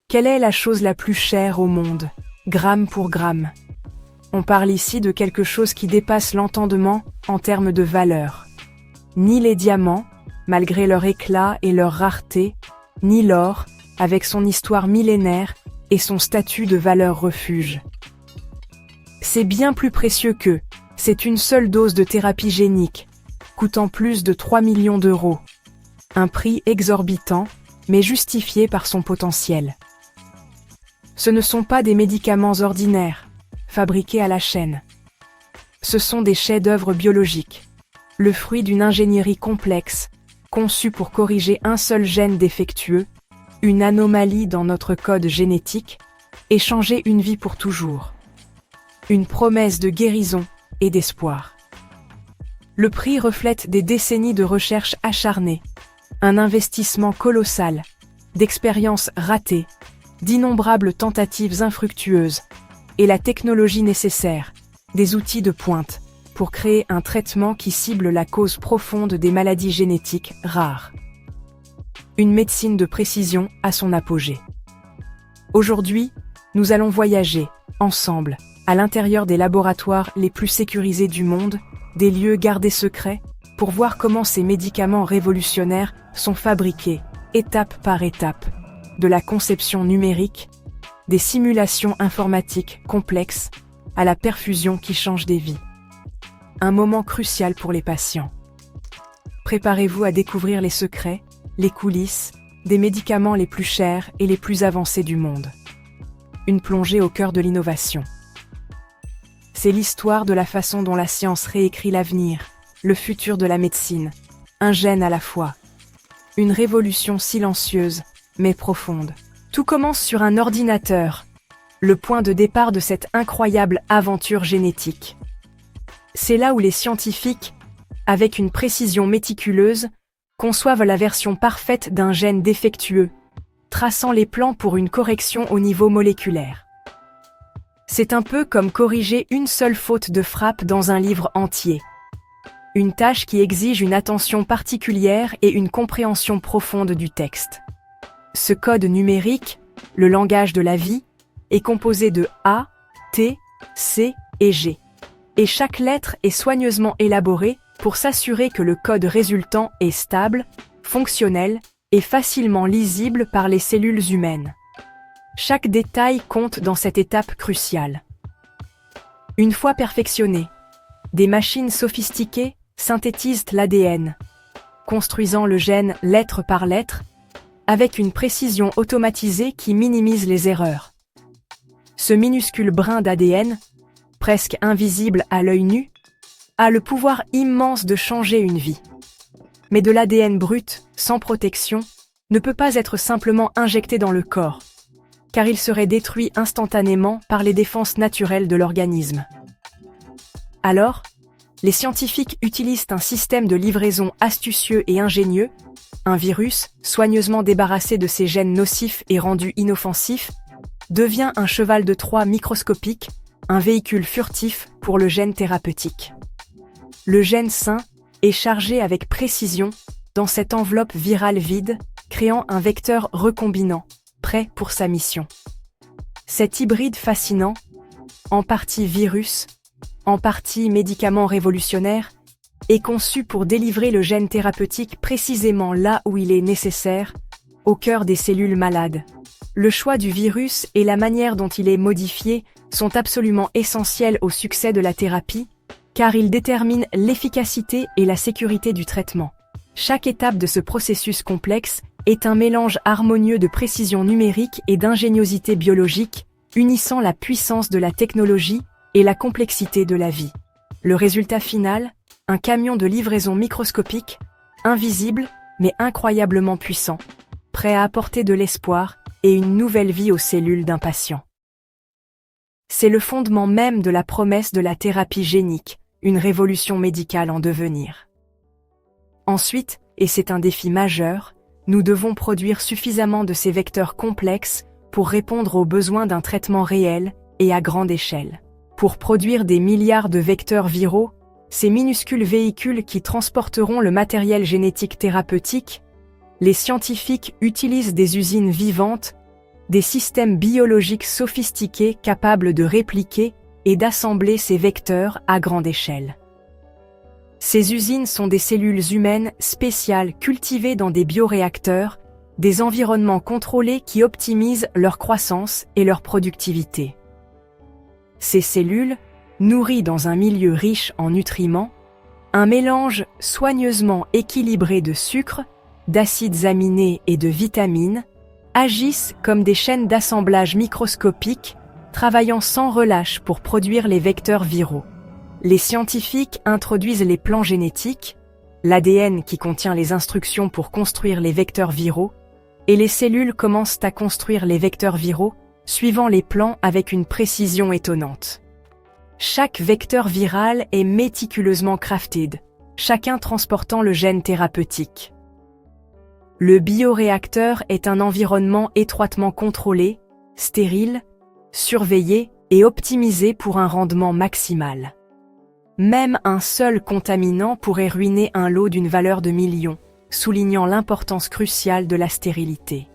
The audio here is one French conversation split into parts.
Quelle est la chose la plus chère au monde, gramme pour gramme? On parle ici de quelque chose qui dépasse l'entendement en termes de valeur. Ni les diamants, malgré leur éclat et leur rareté, ni l'or, avec son histoire millénaire et son statut de valeur refuge. C'est bien plus précieux que, c'est une seule dose de thérapie génique, coûtant plus de 3 millions d'euros. Un prix exorbitant, mais justifié par son potentiel. Ce ne sont pas des médicaments ordinaires, fabriqués à la chaîne. Ce sont des chefs-d'œuvre biologiques, le fruit d'une ingénierie complexe, conçue pour corriger un seul gène défectueux, une anomalie dans notre code génétique, et changer une vie pour toujours. Une promesse de guérison et d'espoir. Le prix reflète des décennies de recherche acharnée, un investissement colossal, d'expériences ratées, d'innombrables tentatives infructueuses, et la technologie nécessaire, des outils de pointe, pour créer un traitement qui cible la cause profonde des maladies génétiques rares. Une médecine de précision à son apogée. Aujourd'hui, nous allons voyager, ensemble, à l'intérieur des laboratoires les plus sécurisés du monde, des lieux gardés secrets, pour voir comment ces médicaments révolutionnaires sont fabriqués, étape par étape, de la conception numérique, des simulations informatiques complexes, à la perfusion qui change des vies. Un moment crucial pour les patients. Préparez-vous à découvrir les secrets, les coulisses, des médicaments les plus chers et les plus avancés du monde. Une plongée au cœur de l'innovation. C'est l'histoire de la façon dont la science réécrit l'avenir, le futur de la médecine, un gène à la fois. Une révolution silencieuse, mais profonde. Tout commence sur un ordinateur, le point de départ de cette incroyable aventure génétique. C'est là où les scientifiques, avec une précision méticuleuse, conçoivent la version parfaite d'un gène défectueux, traçant les plans pour une correction au niveau moléculaire. C'est un peu comme corriger une seule faute de frappe dans un livre entier. Une tâche qui exige une attention particulière et une compréhension profonde du texte. Ce code numérique, le langage de la vie, est composé de A, T, C et G. Et chaque lettre est soigneusement élaborée pour s'assurer que le code résultant est stable, fonctionnel et facilement lisible par les cellules humaines. Chaque détail compte dans cette étape cruciale. Une fois perfectionné, des machines sophistiquées synthétisent l'ADN, construisant le gène lettre par lettre, avec une précision automatisée qui minimise les erreurs. Ce minuscule brin d'ADN, presque invisible à l'œil nu, a le pouvoir immense de changer une vie. Mais de l'ADN brut, sans protection, ne peut pas être simplement injecté dans le corps, car il serait détruit instantanément par les défenses naturelles de l'organisme. Alors, les scientifiques utilisent un système de livraison astucieux et ingénieux, un virus, soigneusement débarrassé de ses gènes nocifs et rendu inoffensif, devient un cheval de Troie microscopique, un véhicule furtif pour le gène thérapeutique. Le gène sain est chargé avec précision dans cette enveloppe virale vide, créant un vecteur recombinant, prêt pour sa mission. Cet hybride fascinant, en partie virus, en partie médicament révolutionnaire, est conçu pour délivrer le gène thérapeutique précisément là où il est nécessaire, au cœur des cellules malades. Le choix du virus et la manière dont il est modifié sont absolument essentiels au succès de la thérapie, car ils déterminent l'efficacité et la sécurité du traitement. Chaque étape de ce processus complexe est un mélange harmonieux de précision numérique et d'ingéniosité biologique, unissant la puissance de la technologie et la complexité de la vie. Le résultat final, un camion de livraison microscopique, invisible mais incroyablement puissant, prêt à apporter de l'espoir et une nouvelle vie aux cellules d'un patient. C'est le fondement même de la promesse de la thérapie génique, une révolution médicale en devenir. Ensuite, et c'est un défi majeur, nous devons produire suffisamment de ces vecteurs complexes pour répondre aux besoins d'un traitement réel et à grande échelle. Pour produire des milliards de vecteurs viraux, ces minuscules véhicules qui transporteront le matériel génétique thérapeutique, les scientifiques utilisent des usines vivantes, des systèmes biologiques sophistiqués capables de répliquer et d'assembler ces vecteurs à grande échelle. Ces usines sont des cellules humaines spéciales cultivées dans des bioréacteurs, des environnements contrôlés qui optimisent leur croissance et leur productivité. Ces cellules, nourries dans un milieu riche en nutriments, un mélange soigneusement équilibré de sucre, d'acides aminés et de vitamines, agissent comme des chaînes d'assemblage microscopiques, travaillant sans relâche pour produire les vecteurs viraux. Les scientifiques introduisent les plans génétiques, l'ADN qui contient les instructions pour construire les vecteurs viraux, et les cellules commencent à construire les vecteurs viraux, suivant les plans avec une précision étonnante. Chaque vecteur viral est méticuleusement crafted, chacun transportant le gène thérapeutique. Le bioréacteur est un environnement étroitement contrôlé, stérile, surveillé et optimisé pour un rendement maximal. Même un seul contaminant pourrait ruiner un lot d'une valeur de millions, soulignant l'importance cruciale de la stérilité.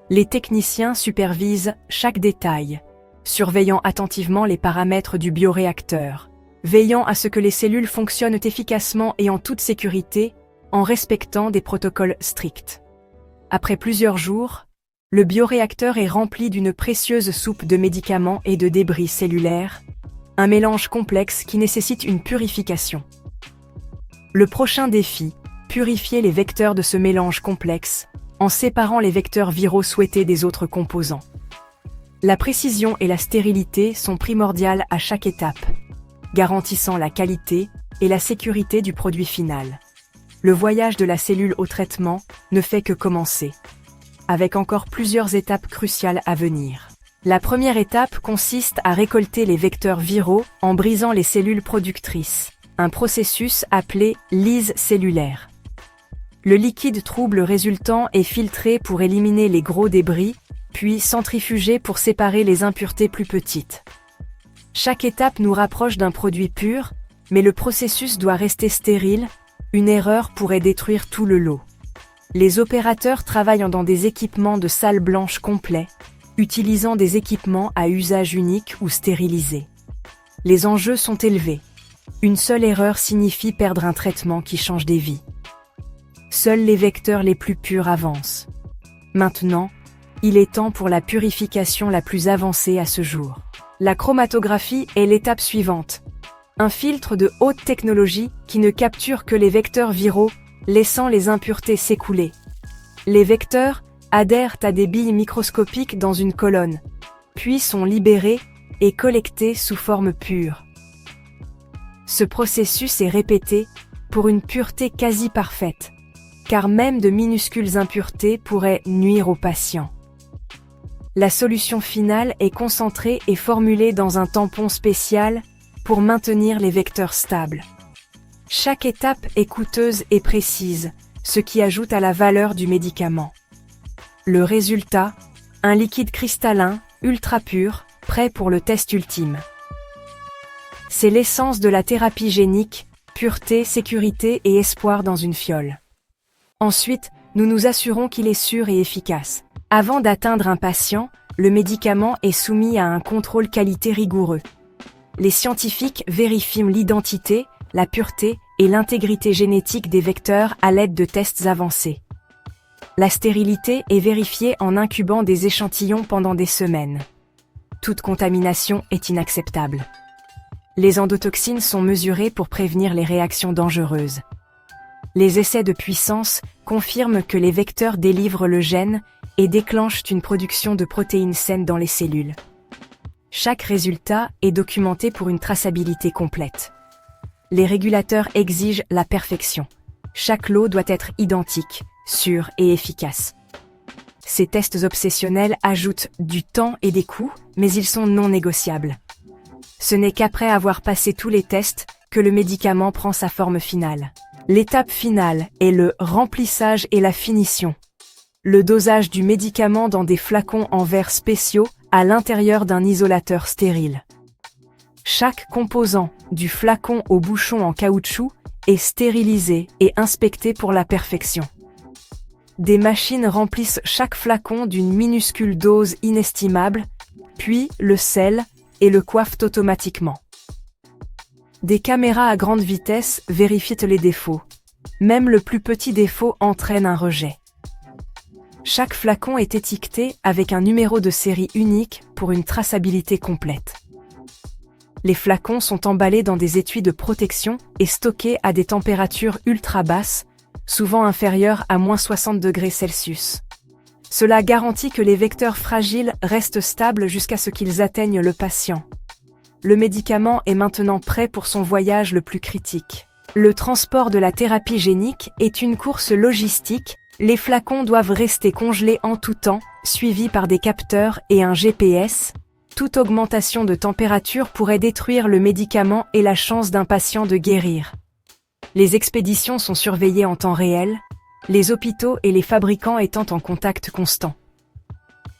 Les techniciens supervisent chaque détail, surveillant attentivement les paramètres du bioréacteur, veillant à ce que les cellules fonctionnent efficacement et en toute sécurité, en respectant des protocoles stricts. Après plusieurs jours, le bioréacteur est rempli d'une précieuse soupe de médicaments et de débris cellulaires, un mélange complexe qui nécessite une purification. Le prochain défi, purifier les vecteurs de ce mélange complexe, en séparant les vecteurs viraux souhaités des autres composants. La précision et la stérilité sont primordiales à chaque étape, garantissant la qualité et la sécurité du produit final. Le voyage de la cellule au traitement ne fait que commencer, avec encore plusieurs étapes cruciales à venir. La première étape consiste à récolter les vecteurs viraux en brisant les cellules productrices, un processus appelé lyse cellulaire. Le liquide trouble résultant est filtré pour éliminer les gros débris, puis centrifugé pour séparer les impuretés plus petites. Chaque étape nous rapproche d'un produit pur, mais le processus doit rester stérile, une erreur pourrait détruire tout le lot. Les opérateurs travaillent dans des équipements de salle blanche complets, utilisant des équipements à usage unique ou stérilisés. Les enjeux sont élevés. Une seule erreur signifie perdre un traitement qui change des vies. Seuls les vecteurs les plus purs avancent. Maintenant, il est temps pour la purification la plus avancée à ce jour. La chromatographie est l'étape suivante. Un filtre de haute technologie qui ne capture que les vecteurs viraux, laissant les impuretés s'écouler. Les vecteurs adhèrent à des billes microscopiques dans une colonne, puis sont libérés et collectés sous forme pure. Ce processus est répété pour une pureté quasi parfaite, car même de minuscules impuretés pourraient nuire aux patients. La solution finale est concentrée et formulée dans un tampon spécial pour maintenir les vecteurs stables. Chaque étape est coûteuse et précise, ce qui ajoute à la valeur du médicament. Le résultat, un liquide cristallin, ultra pur, prêt pour le test ultime. C'est l'essence de la thérapie génique, pureté, sécurité et espoir dans une fiole. Ensuite, nous nous assurons qu'il est sûr et efficace. Avant d'atteindre un patient, le médicament est soumis à un contrôle qualité rigoureux. Les scientifiques vérifient l'identité, la pureté et l'intégrité génétique des vecteurs à l'aide de tests avancés. La stérilité est vérifiée en incubant des échantillons pendant des semaines. Toute contamination est inacceptable. Les endotoxines sont mesurées pour prévenir les réactions dangereuses. Les essais de puissance confirment que les vecteurs délivrent le gène et déclenchent une production de protéines saines dans les cellules. Chaque résultat est documenté pour une traçabilité complète. Les régulateurs exigent la perfection. Chaque lot doit être identique, sûr et efficace. Ces tests obsessionnels ajoutent du temps et des coûts, mais ils sont non négociables. Ce n'est qu'après avoir passé tous les tests que le médicament prend sa forme finale. L'étape finale est le remplissage et la finition. Le dosage du médicament dans des flacons en verre spéciaux à l'intérieur d'un isolateur stérile. Chaque composant, du flacon au bouchon en caoutchouc, est stérilisé et inspecté pour la perfection. des machines remplissent chaque flacon d'une minuscule dose inestimable, puis le scellent et le coiffent automatiquement. Des caméras à grande vitesse vérifient les défauts. Même le plus petit défaut entraîne un rejet. Chaque flacon est étiqueté avec un numéro de série unique pour une traçabilité complète. Les flacons sont emballés dans des étuis de protection et stockés à des températures ultra basses, souvent inférieures à -60°C. Cela garantit que les vecteurs fragiles restent stables jusqu'à ce qu'ils atteignent le patient. Le médicament est maintenant prêt pour son voyage le plus critique. Le transport de la thérapie génique est une course logistique. Les flacons doivent rester congelés en tout temps, suivis par des capteurs et un GPS. Toute augmentation de température pourrait détruire le médicament et la chance d'un patient de guérir. Les expéditions sont surveillées en temps réel, les hôpitaux et les fabricants étant en contact constant.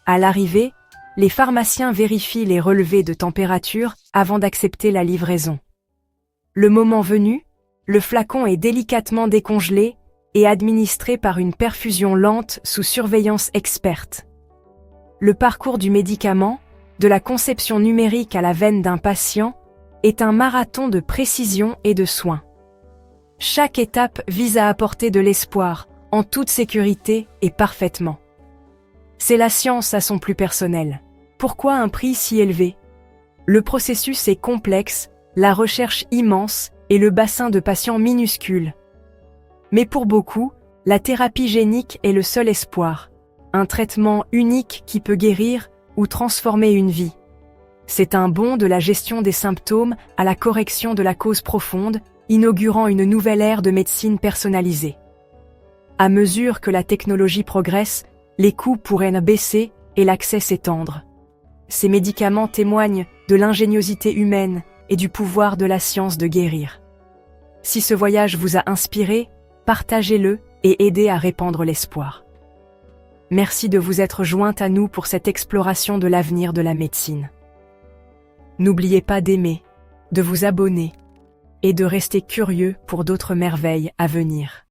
À l'arrivée, les pharmaciens vérifient les relevés de température avant d'accepter la livraison. Le moment venu, le flacon est délicatement décongelé et administré par une perfusion lente sous surveillance experte. Le parcours du médicament, de la conception numérique à la veine d'un patient, est un marathon de précision et de soins. Chaque étape vise à apporter de l'espoir, en toute sécurité et parfaitement. C'est la science à son plus personnel. Pourquoi un prix si élevé? Le processus est complexe, la recherche immense et le bassin de patients minuscule. Mais pour beaucoup, la thérapie génique est le seul espoir, un traitement unique qui peut guérir ou transformer une vie. C'est un bond de la gestion des symptômes à la correction de la cause profonde, inaugurant une nouvelle ère de médecine personnalisée. À mesure que la technologie progresse, les coûts pourraient baisser et l'accès s'étendre. Ces médicaments témoignent de l'ingéniosité humaine et du pouvoir de la science de guérir. Si ce voyage vous a inspiré, partagez-le et aidez à répandre l'espoir. Merci de vous être jointe à nous pour cette exploration de l'avenir de la médecine. N'oubliez pas d'aimer, de vous abonner et de rester curieux pour d'autres merveilles à venir.